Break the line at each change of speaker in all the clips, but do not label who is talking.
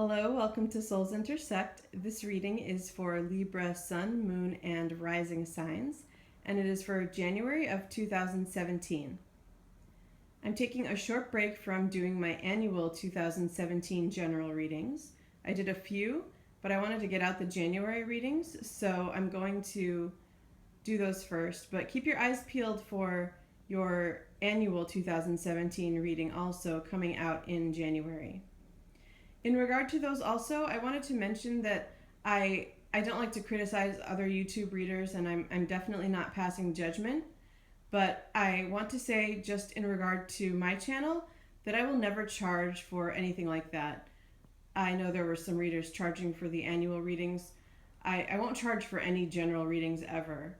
Hello, welcome to Souls Intersect. This reading is for Libra, Sun, Moon, and Rising signs, and it is for January of 2017. I'm taking a short break from doing my annual 2017 general readings. I did a few, but I wanted to get out the January readings, so I'm going to do those first. But keep your eyes peeled for your annual 2017 reading also coming out in January. In regard to those also, I wanted to mention that I don't like to criticize other YouTube readers, and I'm definitely not passing judgment, but I want to say just in regard to my channel that I will never charge for anything like that. I know there were some readers charging for the annual readings. I won't charge for any general readings ever.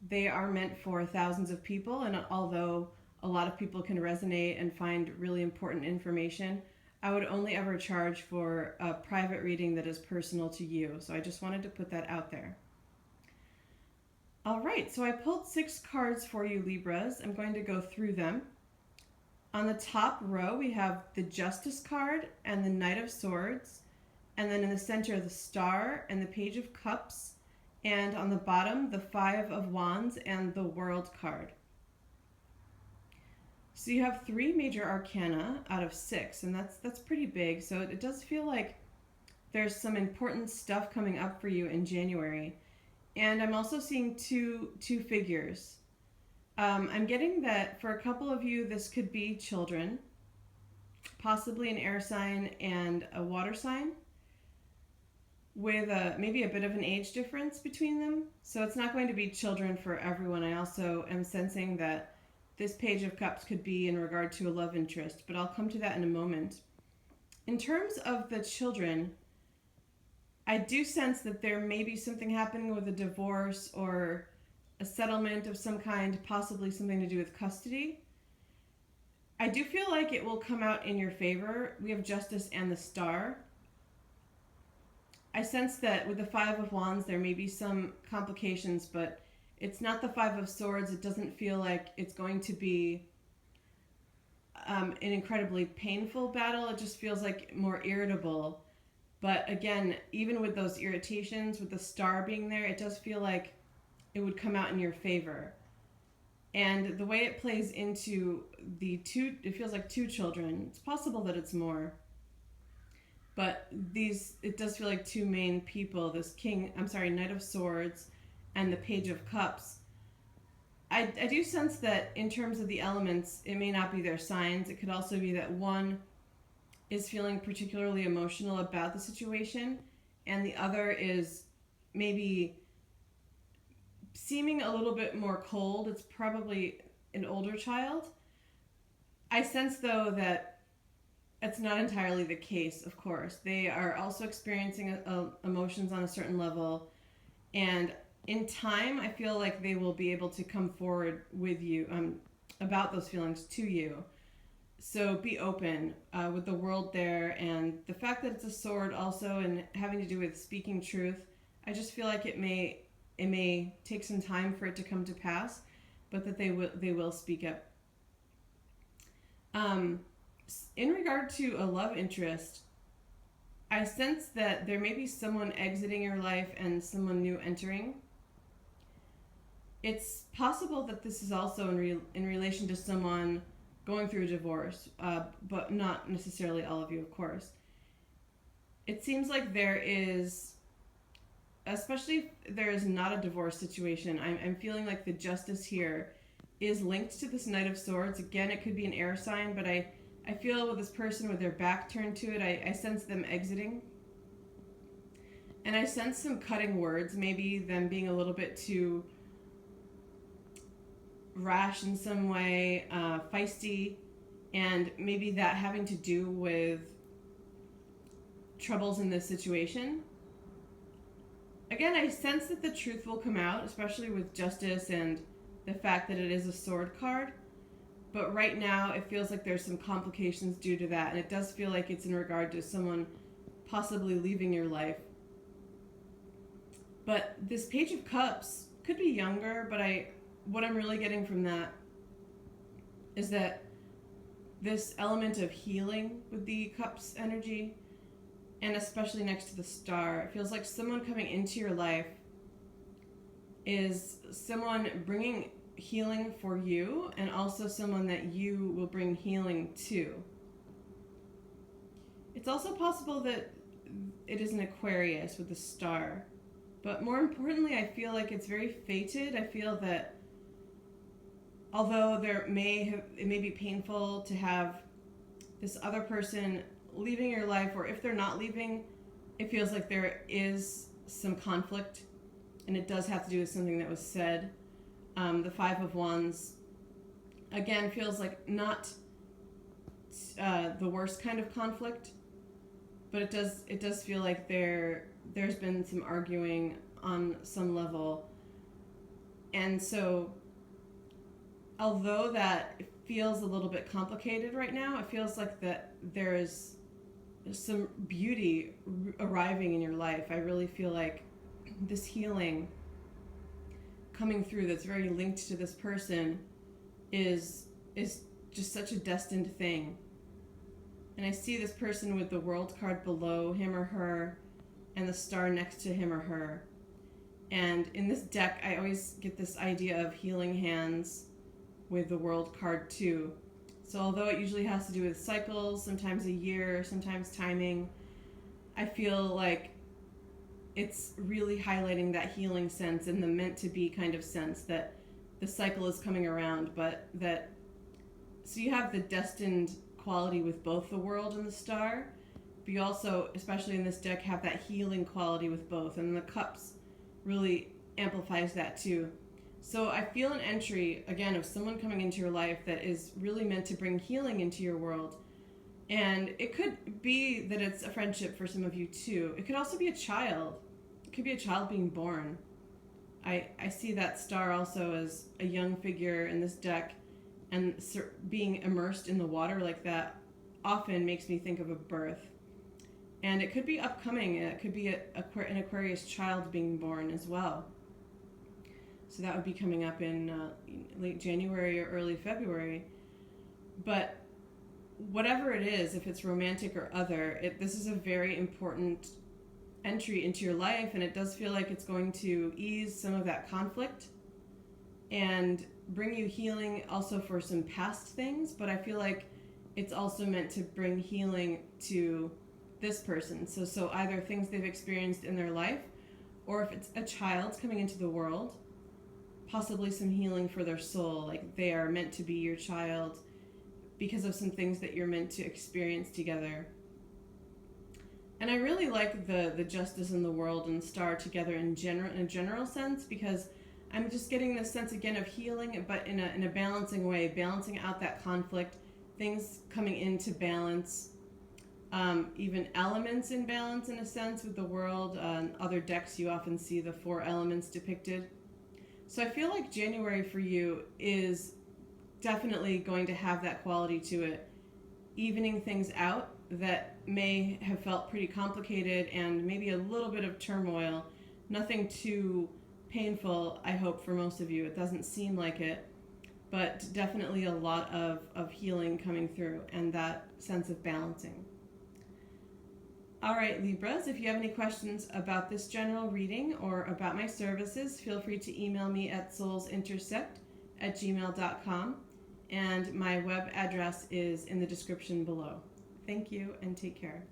They are meant for thousands of people, and although a lot of people can resonate and find really important information, I would only ever charge for a private reading that is personal to you. So I just wanted to put that out there. All right, so I pulled 6 cards for you, Libras. I'm going to go through them. On the top row, we have the Justice card and the Knight of Swords. And then in the center, the Star and the Page of Cups. And on the bottom, the 5 of Wands and the World card. So you have 3 major arcana out of 6, and that's pretty big. So it does feel like there's some important stuff coming up for you in January. And I'm also seeing two figures. I'm getting that for a couple of you, this could be children, possibly an air sign and a water sign, with maybe a bit of an age difference between them. So it's not going to be children for everyone. I also am sensing that this Page of Cups could be in regard to a love interest, but I'll come to that in a moment. In terms of the children, I do sense that there may be something happening with a divorce or a settlement of some kind, possibly something to do with custody. I do feel like it will come out in your favor. We have Justice and the Star. I sense that with the 5 of Wands, there may be some complications, but it's not the 5 of Swords. It doesn't feel like it's going to be an incredibly painful battle. It just feels like more irritable. But again, even with those irritations, with the Star being there, it does feel like it would come out in your favor. And the way it plays into the 2, it feels like 2 children. It's possible that it's more. But it does feel like 2 main people, this Knight of Swords and the Page of Cups. I do sense that in terms of the elements, it may not be their signs. It could also be that one is feeling particularly emotional about the situation, and the other is maybe seeming a little bit more cold. It's probably an older child. I sense, though, that it's not entirely the case, of course. They are also experiencing emotions on a certain level, and in time, I feel like they will be able to come forward with you about those feelings to you. So be open with the World there, and the fact that it's a sword also and having to do with speaking truth. I just feel like it may take some time for it to come to pass, but that they will speak up. In regard to a love interest, I sense that there may be someone exiting your life and someone new entering. It's possible that this is also in relation to someone going through a divorce, but not necessarily all of you, of course. It seems like there is, especially if there is not a divorce situation, I'm feeling like the Justice here is linked to this Knight of Swords. Again, it could be an air sign, but I feel with this person with their back turned to it, I sense them exiting. And I sense some cutting words, maybe them being a little bit too rash in some way, feisty, and maybe that having to do with troubles in this situation. Again, I sense that the truth will come out, especially with Justice and the fact that it is a sword card. But right now, it feels like there's some complications due to that, and it does feel like it's in regard to someone possibly leaving your life. But this Page of Cups could be younger, but what I'm really getting from that is that this element of healing with the Cups energy and especially next to the star. It feels like someone coming into your life is someone bringing healing for you, and also someone that you will bring healing to. It's also possible that it is an Aquarius with the star. But more importantly, I feel like it's very fated. I feel that although it may be painful to have this other person leaving your life, or if they're not leaving, it feels like there is some conflict, and it does have to do with something that was said. The Five of Wands, again, feels like not the worst kind of conflict, but it does feel like there's been some arguing on some level. And so although that feels a little bit complicated right now, it feels like that there's some beauty arriving in your life. I really feel like this healing coming through that's very linked to this person is just such a destined thing. And I see this person with the World card below him or her and the star next to him or her. And in this deck, I always get this idea of healing hands with the World card too. So although it usually has to do with cycles, sometimes a year, sometimes timing, I feel like it's really highlighting that healing sense and the meant to be kind of sense that the cycle is coming around, but that, so you have the destined quality with both the World and the star, but you also, especially in this deck, have that healing quality with both, and the Cups really amplifies that too. So I feel an entry, again, of someone coming into your life that is really meant to bring healing into your world. And it could be that it's a friendship for some of you too. It could also be a child. It could be a child being born. I see that star also as a young figure in this deck, and being immersed in the water like that often makes me think of a birth. And it could be upcoming. It could be an Aquarius child being born as well. So that would be coming up in late January or early February. But whatever it is, if it's romantic or other, this is a very important entry into your life, and it does feel like it's going to ease some of that conflict and bring you healing also for some past things. But I feel like it's also meant to bring healing to this person. So either things they've experienced in their life, or if it's a child coming into the world, possibly some healing for their soul, like they are meant to be your child because of some things that you're meant to experience together. And I really like the Justice and the World and Star together in a general sense, because I'm just getting this sense again of healing, but in a balancing way, balancing out that conflict, things coming into balance, even elements in balance in a sense with the World. Other decks you often see the 4 elements depicted. So I feel like January for you is definitely going to have that quality to it, evening things out that may have felt pretty complicated and maybe a little bit of turmoil. Nothing too painful, I hope, for most of you. It doesn't seem like it, but definitely a lot of healing coming through and that sense of balancing. All right, Libras, if you have any questions about this general reading or about my services, feel free to email me at soulsintersect@gmail.com, and my web address is in the description below. Thank you, and take care.